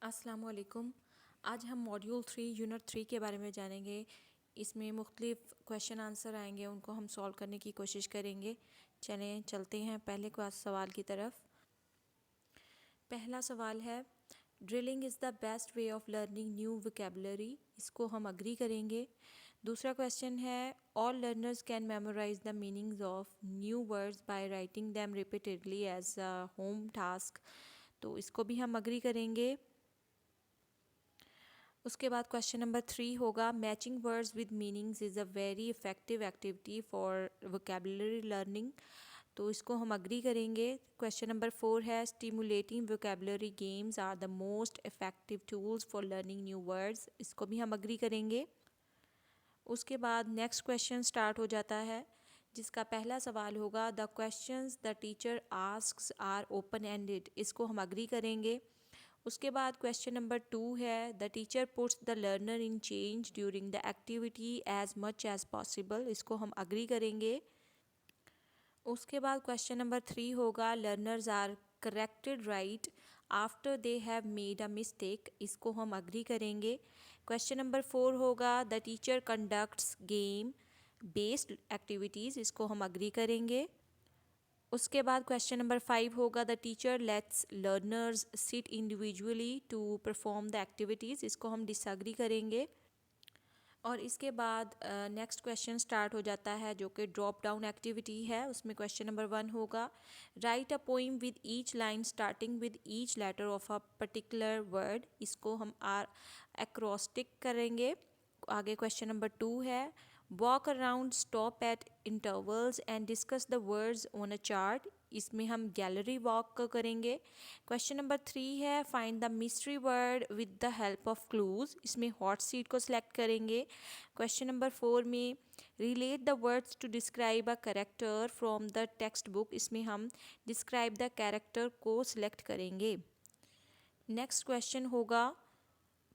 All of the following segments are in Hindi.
अस्सलाम वालेकुम। आज हम मॉड्यूल 3 यूनिट 3 के बारे में जानेंगे। इसमें मुख्तलिफ क्वेश्चन आंसर आएंगे, उनको हम सॉल्व करने की कोशिश करेंगे। चलें चलते हैं पहले सवाल की तरफ। पहला सवाल है, drilling is the best way of learning new vocabulary. इसको हम अग्री करेंगे। दूसरा क्वेश्चन है, all learners can memorize the meanings of new words by writing them repeatedly as a home task. तो इसको भी हम अग्री करेंगे। उसके बाद क्वेश्चन नंबर 3 होगा, matching words with meanings is a very effective activity for vocabulary learning. तो इसको हम अग्री करेंगे। क्वेश्चन नंबर 4 है, stimulating vocabulary games are the most effective tools for learning new words. इसको भी हम अग्री करेंगे। उसके बाद नेक्स्ट क्वेश्चन स्टार्ट हो जाता है, जिसका पहला सवाल होगा, the questions the teacher asks are open ended. इसको हम अग्री करेंगे। उसके बाद क्वेश्चन नंबर 2 है, the teacher puts the learner in change during the activity as much as possible. इसको हम अग्री करेंगे। उसके बाद क्वेश्चन नंबर 3 होगा, learners are corrected right after they have made a mistake. इसको हम अग्री करेंगे। क्वेश्चन नंबर 4 होगा, the teacher conducts game based activities. इसको हम अग्री करेंगे। उसके बाद क्वेश्चन नंबर 5 होगा, the teacher lets learners sit individually to perform the activities. इसको हम डिसएग्री करेंगे। और इसके बाद नेक्स्ट क्वेश्चन स्टार्ट हो जाता है, जो कि ड्रॉप डाउन एक्टिविटी है। उसमें क्वेश्चन नंबर 1 होगा, write a poem with each line starting with each letter of a particular word. इसको हम एक्रोस्टिक करेंगे। आगे क्वेश्चन नंबर 2 है, walk around stop at intervals and discuss the words on a chart. इसमें हम गैलरी वॉक करेंगे। क्वेश्चन नंबर 3 है, find the mystery word with the help of clues. इसमें हॉट सीट को सिलेक्ट करेंगे। क्वेश्चन नंबर 4 में, relate the words to describe a character from the text book. इसमें हम डिस्क्राइब द कैरेक्टर को सिलेक्ट करेंगे। नेक्स्ट क्वेश्चन होगा,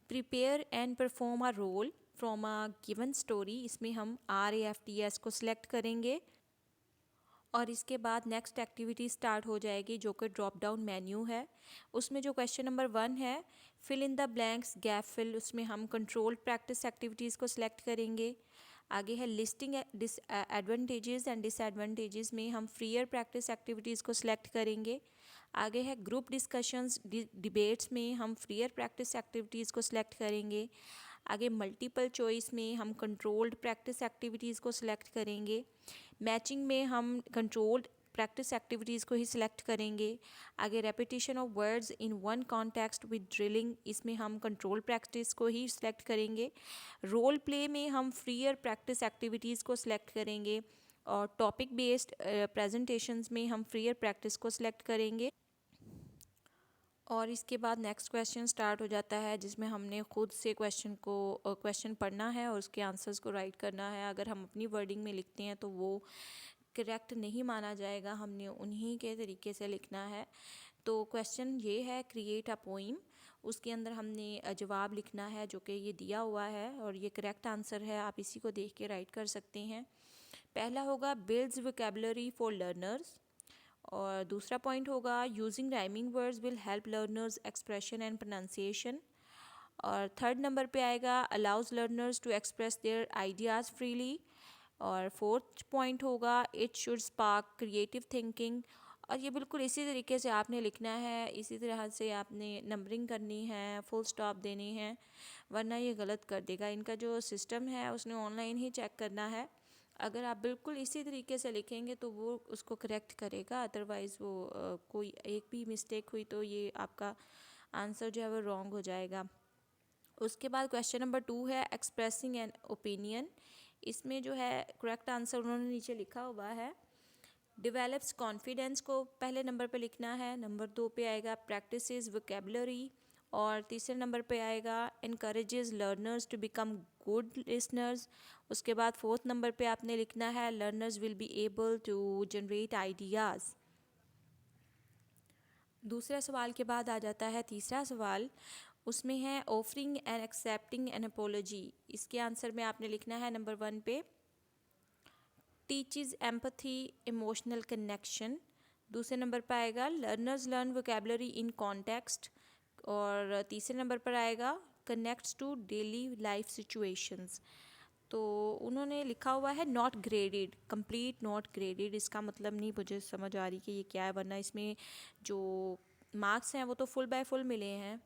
prepare and perform a role from a given story. इसमें हम RAFTS को सिलेक्ट करेंगे। और इसके बाद नेक्स्ट एक्टिविटी स्टार्ट हो जाएगी, जो कि ड्रॉप डाउन मेन्यू है। उसमें जो क्वेश्चन नंबर 1 है, fill in the blanks gap fill. उसमें हम कंट्रोल प्रैक्टिस एक्टिविटीज़ को सिलेक्ट करेंगे। आगे है लिस्टिंग एडवांटेजेस एंड डिसएडवांटेजेस में हम फ्रीयर प्रैक्टिस एक्टिविटीज़ को सिलेक्ट करेंगे। आगे है ग्रुप डिस्कशंस डिबेट्स में हम फ्रीयर प्रैक्टिस एक्टिविटीज़ को सिलेक्ट करेंगे। आगे मल्टीपल चॉइस में हम कंट्रोल्ड प्रैक्टिस एक्टिविटीज़ को सिलेक्ट करेंगे। मैचिंग में हम कंट्रोल्ड प्रैक्टिस एक्टिविटीज़ को ही सिलेक्ट करेंगे। आगे repetition of words in one context with drilling, इसमें हम कंट्रोल प्रैक्टिस को ही सिलेक्ट करेंगे। रोल प्ले में हम फ्रीयर प्रैक्टिस एक्टिविटीज़ को सिलेक्ट करेंगे। और टॉपिक बेस्ड प्रेजेंटेशंस में हम फ्रीयर प्रैक्टिस को सिलेक्ट करेंगे। और इसके बाद नेक्स्ट क्वेश्चन स्टार्ट हो जाता है, जिसमें हमने खुद से क्वेश्चन पढ़ना है और उसके आंसर्स को राइट करना है। अगर हम अपनी वर्डिंग में लिखते हैं तो वो करेक्ट नहीं माना जाएगा, हमने उन्हीं के तरीके से लिखना है। तो क्वेश्चन ये है, क्रिएट अ पोइम। उसके अंदर हमने जवाब लिखना है, जो कि ये दिया हुआ है और ये करेक्ट आंसर है। आप इसी को देख के राइट कर सकते हैं। पहला होगा, बिल्ड्स वोकेबलरी फॉर लर्नर्स। और दूसरा पॉइंट होगा, using rhyming words will help learners expression and pronunciation. और थर्ड नंबर पे आएगा, allows learners to express their ideas freely. और फोर्थ पॉइंट होगा, it should spark creative thinking. और ये बिल्कुल इसी तरीके से आपने लिखना है, इसी तरह से आपने नंबरिंग करनी है, फुल स्टॉप देनी है, वरना ये गलत कर देगा। इनका जो सिस्टम है उसने ऑनलाइन ही चेक करना है। अगर आप बिल्कुल इसी तरीके से लिखेंगे तो वो उसको करेक्ट करेगा, अदरवाइज़ वो कोई एक भी मिस्टेक हुई तो ये आपका आंसर जो है वो रॉन्ग हो जाएगा। उसके बाद क्वेश्चन नंबर 2 है, एक्सप्रेसिंग एन ओपिनियन। इसमें जो है करेक्ट आंसर उन्होंने नीचे लिखा हुआ है। डेवलप्स कॉन्फिडेंस को पहले नंबर पे लिखना है। नंबर 2 पे आएगा प्रैक्टिसेस वोकेबलरी। और तीसरे नंबर पे आएगा encourages learners to become good listeners. उसके बाद फोर्थ नंबर पे आपने लिखना है, learners will be able to generate ideas. दूसरा सवाल के बाद आ जाता है तीसरा सवाल। उसमें है, offering and accepting an apology. इसके आंसर में आपने लिखना है नंबर 1 पे, टीचेस एम्पथी इमोशनल कनेक्शन। दूसरे नंबर पर आएगा, learners learn vocabulary in context. और तीसरे नंबर पर आएगा connects to daily life situations. तो उन्होंने लिखा हुआ है not graded, complete not graded. इसका मतलब नहीं मुझे समझ आ रही कि ये क्या है, वरना इसमें जो मार्क्स हैं वो तो फुल बाय फुल मिले हैं।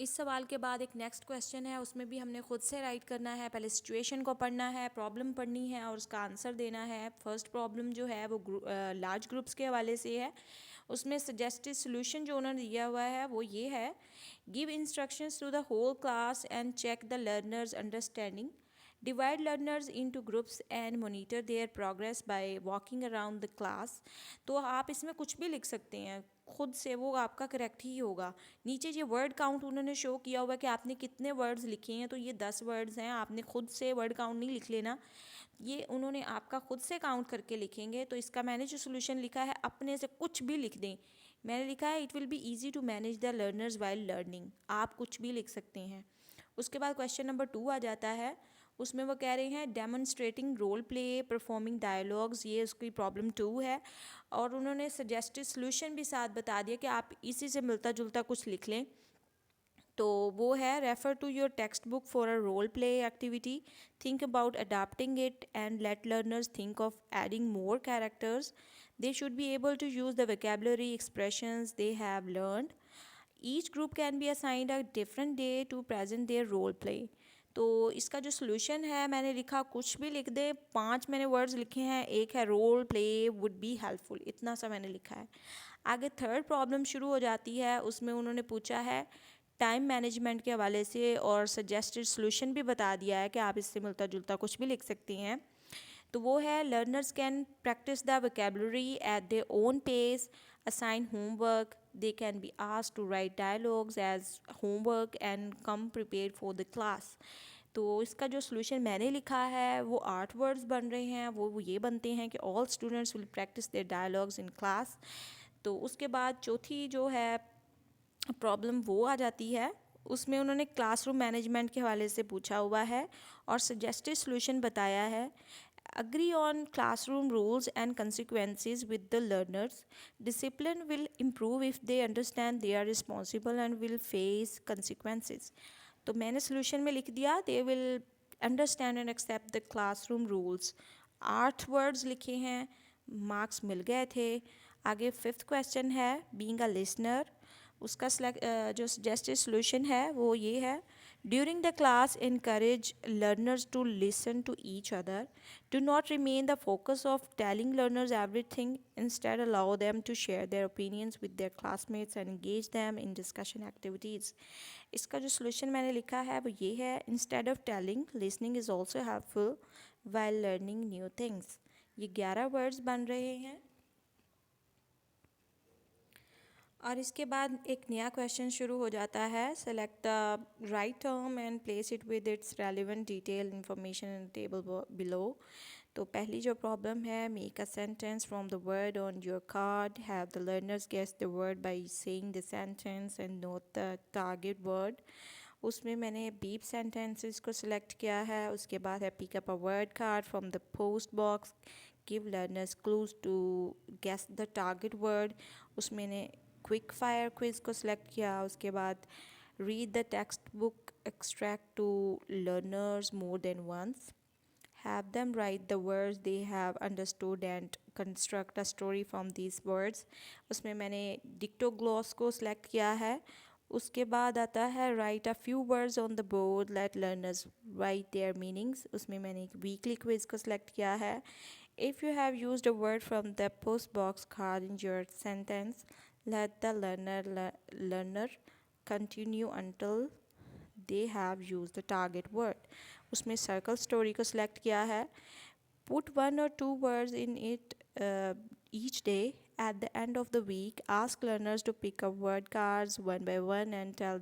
इस सवाल के बाद एक नेक्स्ट क्वेश्चन है, उसमें भी हमने खुद से राइट करना है। पहले सिचुएशन को पढ़ना है, प्रॉब्लम पढ़नी है और उसका आंसर देना है। फर्स्ट प्रॉब्लम जो है वो लार्ज ग्रुप्स के हवाले से है। उसमें सजेस्टेड सोल्यूशन जो उन्होंने दिया हुआ है वो ये है, give instructions to the whole class and check the learners understanding, divide learners into groups and monitor their progress by walking around the class. तो आप इसमें कुछ भी लिख सकते हैं खुद से, वो आपका करेक्ट ही होगा। नीचे ये वर्ड काउंट उन्होंने शो किया हुआ है कि आपने कितने वर्ड्स लिखे हैं, तो ये 10 वर्ड्स हैं। आपने खुद से वर्ड काउंट नहीं लिख लेना, ये उन्होंने आपका खुद से काउंट करके लिखेंगे। तो इसका मैंने जो सोल्यूशन लिखा है, अपने से कुछ भी लिख दें। मैंने लिखा है it will be easy to manage the learners while learning. आप कुछ भी लिख सकते हैं। उसके बाद क्वेश्चन नंबर 2 आ जाता है। उसमें वो कह रहे हैं demonstrating role play performing dialogues, ये उसकी प्रॉब्लम 2 है। और उन्होंने सजेस्टेड सोल्यूशन भी साथ बता दिया कि आप इसी से मिलता जुलता कुछ लिख लें। तो वो है, refer to your text book for a role play activity, think about adapting it and let learners think of adding more characters, they should be able to use the vocabulary expressions they have learned, each group can be assigned a different day to present their role play. तो इसका जो सोल्यूशन है, मैंने लिखा कुछ भी लिख दे, 5 मैंने वर्ड्स लिखे हैं। एक है role play would be helpful, इतना सा मैंने लिखा है। आगे थर्ड प्रॉब्लम शुरू हो जाती है। उसमें उन्होंने पूछा है टाइम मैनेजमेंट के हवाले से और सजेस्टेड सोल्यूशन भी बता दिया है कि आप इससे मिलता जुलता कुछ भी लिख सकती हैं। तो वो है, learners can practice the vocabulary at their own pace, assign homework, they can be asked to write dialogues as homework and come prepared for the class। तो इसका जो सोल्यूशन मैंने लिखा है वो 8 वर्ड्स बन रहे हैं। वो ये बनते हैं कि all students will practice their dialogues in class. तो उसके बाद चौथी जो है प्रॉब्लम वो आ जाती है। उसमें उन्होंने क्लासरूम मैनेजमेंट के हवाले से पूछा हुआ है और सजेस्टेड सोल्यूशन बताया है। Agree on classroom rules and consequences with the learners. Discipline will improve if they understand they are responsible and will face consequences. तो मैंने सोल्यूशन में लिख दिया, they will understand and accept the classroom rules। 8 words लिखे हैं, मार्क्स मिल गए थे। आगे 5th क्वेश्चन है, बीइंग अ लिसनर। उसका जो सजेस्टेड सोल्यूशन है वो ये है, during the class encourage learners to listen to each other, do not remain the focus of telling learners everything, instead allow them to share their opinions with their classmates and engage them in discussion activities। इसका जो सोल्यूशन मैंने लिखा है वो ये है, instead of telling, listening is also helpful while learning new things। ये 11 वर्ड्स बन रहे हैं। और इसके बाद एक नया क्वेश्चन शुरू हो जाता है, select the right term and place it with its relevant detail information in table below. तो पहली जो प्रॉब्लम है, make a sentence from the word on your card, have the learners guess the word by saying the sentence and note the target word. उसमें मैंने बीप सेंटेंसेस को सिलेक्ट किया है। उसके बाद है pick up a word card from the post box, give learners clues to guess the target word. उसमें मैंने क्विक फायर क्विज को सिलेक्ट किया। उसके बाद read the text book extract to learners more than once, have them write the words they have understood and construct a story from these words. उसमें मैंने डिक्टोग्लॉस को सिलेक्ट किया है। उसके बाद आता है write a few words on the board, let learners write their meanings. उसमें मैंने एक वीकली क्विज को सिलेक्ट किया है। If you have used a word from the post box card in your sentence, let the learner continue until they have used the target word। उसमें circle story को select किया है। put 1 or 2 words in it each day। at the end of the week, ask learners to pick up word cards one by one and tell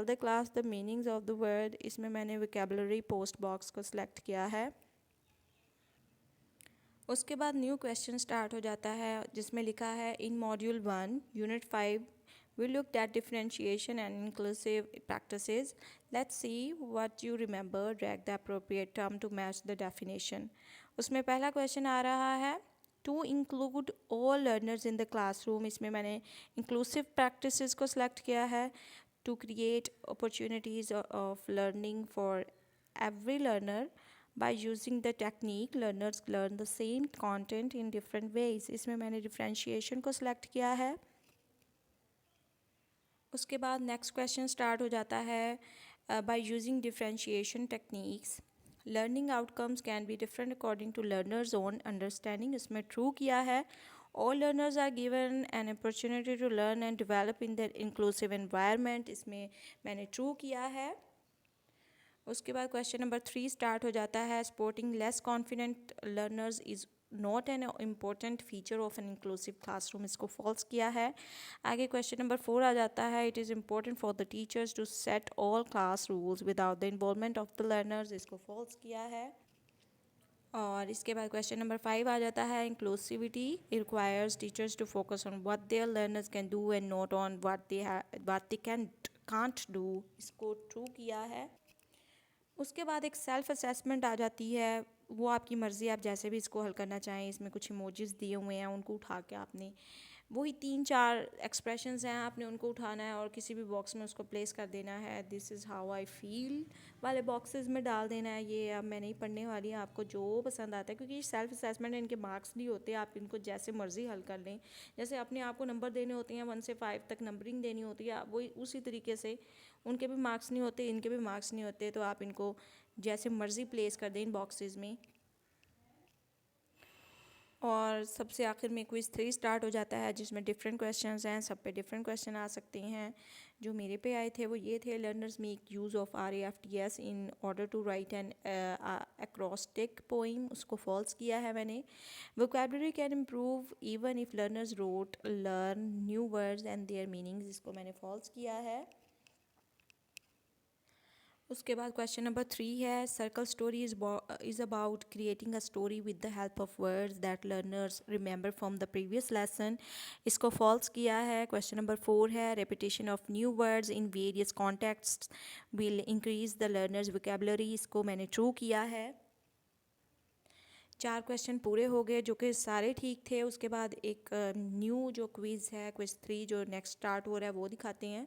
the class the meanings of the word। इसमें मैंने vocabulary post box को select किया है। उसके बाद न्यू क्वेश्चन स्टार्ट हो जाता है, जिसमें लिखा है in module 1 unit 5 we looked at differentiation and inclusive practices, let's see what you remember, drag the appropriate term to match the definition. उसमें पहला क्वेश्चन आ रहा है, to include all learners in the classroom, इसमें मैंने इंक्लूसिव प्रैक्टिसेस को सिलेक्ट किया है। To create opportunities of learning for every learner by using the technique learners learn the same content in different ways, इसमें मैंने differentiation को select किया है। उसके बाद नेक्स्ट क्वेश्चन स्टार्ट हो जाता है by using differentiation techniques learning outcomes can be different according to learners own understanding, इसमें true किया है। all learners are given an opportunity to learn and develop in their inclusive environment, इसमें मैंने true किया है। उसके बाद क्वेश्चन नंबर 3 स्टार्ट हो जाता है supporting less confident learners is not an important feature of an inclusive classroom, इसको फॉल्स किया है। आगे क्वेश्चन नंबर 4 आ जाता है it is important for the teachers to set all class rules without the involvement of the learners, इसको फॉल्स किया है। और इसके बाद क्वेश्चन नंबर 5 आ जाता है inclusivity requires teachers to focus on what their learners can do and not on what they can't do, इसको ट्रू किया है। उसके बाद एक सेल्फ़ असेसमेंट आ जाती है, वो आपकी मर्ज़ी, आप जैसे भी इसको हल करना चाहें। इसमें कुछ इमोजीज़ दिए हुए हैं, उनको उठा के आपने वही 3-4 एक्सप्रेशंस हैं, आपने उनको उठाना है और किसी भी बॉक्स में उसको प्लेस कर देना है। This is how I feel वाले बॉक्सेस में डाल देना है। ये अब मैं नहीं पढ़ने वाली, आपको जो पसंद आता है, क्योंकि ये सेल्फ असेसमेंट है, इनके मार्क्स नहीं होते, आप इनको जैसे मर्ज़ी हल कर लें। जैसे अपने आप को नंबर देने होते हैं 1 से 5 तक नंबरिंग देनी होती है, वही उसी तरीके से उनके भी मार्क्स नहीं होते, इनके भी मार्क्स नहीं होते, तो आप इनको जैसे मर्ज़ी प्लेस कर दें इन बॉक्सेस में। और सबसे आखिर में क्विज़ 3 स्टार्ट हो जाता है जिसमें डिफरेंट क्वेश्चंस हैं, सब पे डिफरेंट क्वेश्चन आ सकते हैं। जो मेरे पे आए थे वो ये थे learners make use of RAFTS in order to write an acrostic poem, उसको फॉल्स किया है मैंने। Vocabulary can improve even if learners rote learn new words and their meanings, इसको मैंने फॉल्स किया है। उसके बाद क्वेश्चन नंबर 3 है circle story is about creating a story with the help of words that learners remember from the previous lesson, इसको फॉल्स किया है। क्वेश्चन नंबर 4 है repetition of new words in various contexts will increase the learners vocabulary, इसको मैंने ट्रू किया है। 4 क्वेश्चन पूरे हो गए जो कि सारे ठीक थे। उसके बाद एक न्यू जो क्विज़ है क्विज़ 3 जो नेक्स्ट स्टार्ट हो रहा है वो दिखाते हैं।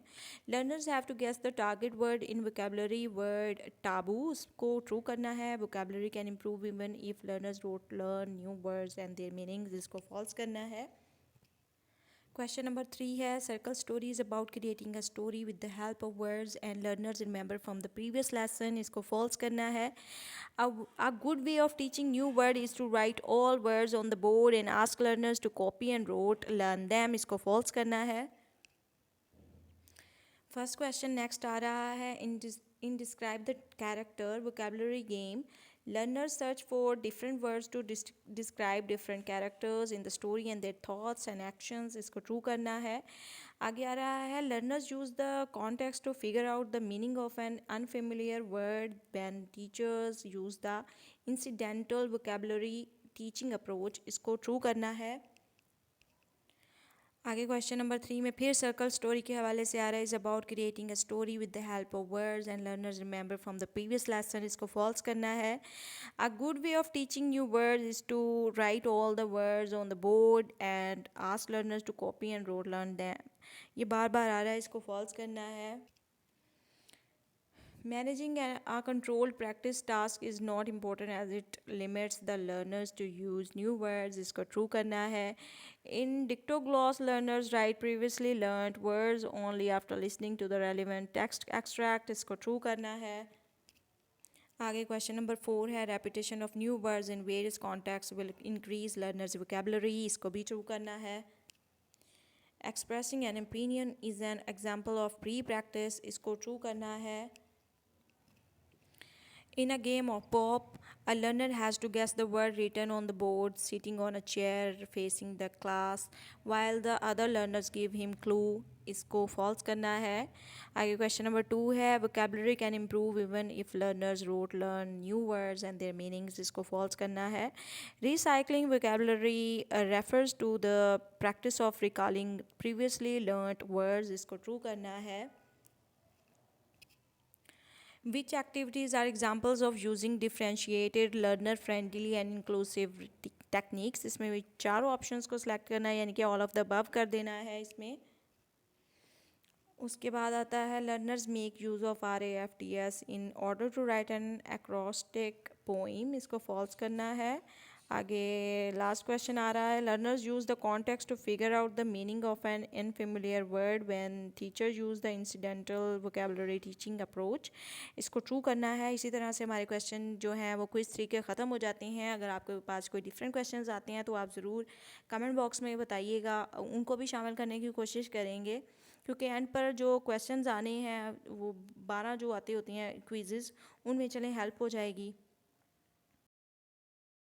Learners have to guess the target word in vocabulary word taboo, उसको ट्रू करना है। Vocabulary can improve even if learners don't learn new words and their meanings, इसको फॉल्स करना है। क्वेश्चन नंबर 3 है circle story is about creating a story with the help of words and learners remember from the previous lesson, इसको फॉल्स करना है। A good way of teaching new word is to write all words on the board and ask learners to copy and learn them, इसको false करना है। फर्स्ट क्वेश्चन नेक्स्ट आ रहा है in describe the character vocabulary game learners search for different words to describe different characters in the story and their thoughts and actions, इसको ट्रू करना है। आगे आ रहा है learners use the context to figure out the meaning of an unfamiliar word when teachers use the incidental vocabulary teaching approach, इसको ट्रू करना है। आगे क्वेश्चन नंबर 3 में फिर सर्कल स्टोरी के हवाले से आ रहा है is about creating a story with the help of words and learners remember from the previous lesson, इसको फॉल्स करना है। A good way of teaching new words is to write all the words on the board and ask learners to copy and learn them, ये बार बार आ रहा है, इसको फॉल्स करना है। Managing a controlled practice task is not important as it limits the learners to use new words, इसको true करना है। In dictogloss, learners write previously learned words only after listening to the relevant text extract, इसको true करना है। आगे क्वेश्चन नंबर 4 है repetition of new words in various contexts will increase learners vocabulary, इसको भी true करना है। Expressing an opinion is an example of pre-practice, इसको true करना है। In a game of pop, a learner has to guess the word written on the board sitting on a chair facing the class while the other learners give him clue, इसको false करना है। आगे क्वेश्चन नंबर 2 है vocabulary can improve even if learners learn new words and their meanings, इसको false करना है। Recycling vocabulary refers to the practice of recalling previously learnt words, इसको true करना है। Which activities are examples of using differentiated, learner-friendly and inclusive techniques, इसमें भी चारों ऑप्शंस को सिलेक्ट करना है, यानी कि ऑल ऑफ द अबव कर देना है इसमें। उसके बाद आता है learners make use of RAFTS in order to write an acrostic poem, इसको फॉल्स करना है। आगे लास्ट क्वेश्चन आ रहा है learners use the context to figure out the meaning of an unfamiliar word when teacher use the incidental vocabulary teaching approach, इसको ट्रू करना है। इसी तरह से हमारे क्वेश्चन जो हैं वो क्विज तरीके ख़त्म हो जाते हैं। अगर आपके पास कोई डिफरेंट क्वेश्चन आते हैं तो आप ज़रूर कमेंट बॉक्स में बताइएगा, उनको भी शामिल करने की कोशिश करेंगे, क्योंकि एंड पर जो क्वेश्चंस आने हैं वो 12 जो आते होती हैं क्विज़ेस, उनमें चलें हेल्प हो जाएगी।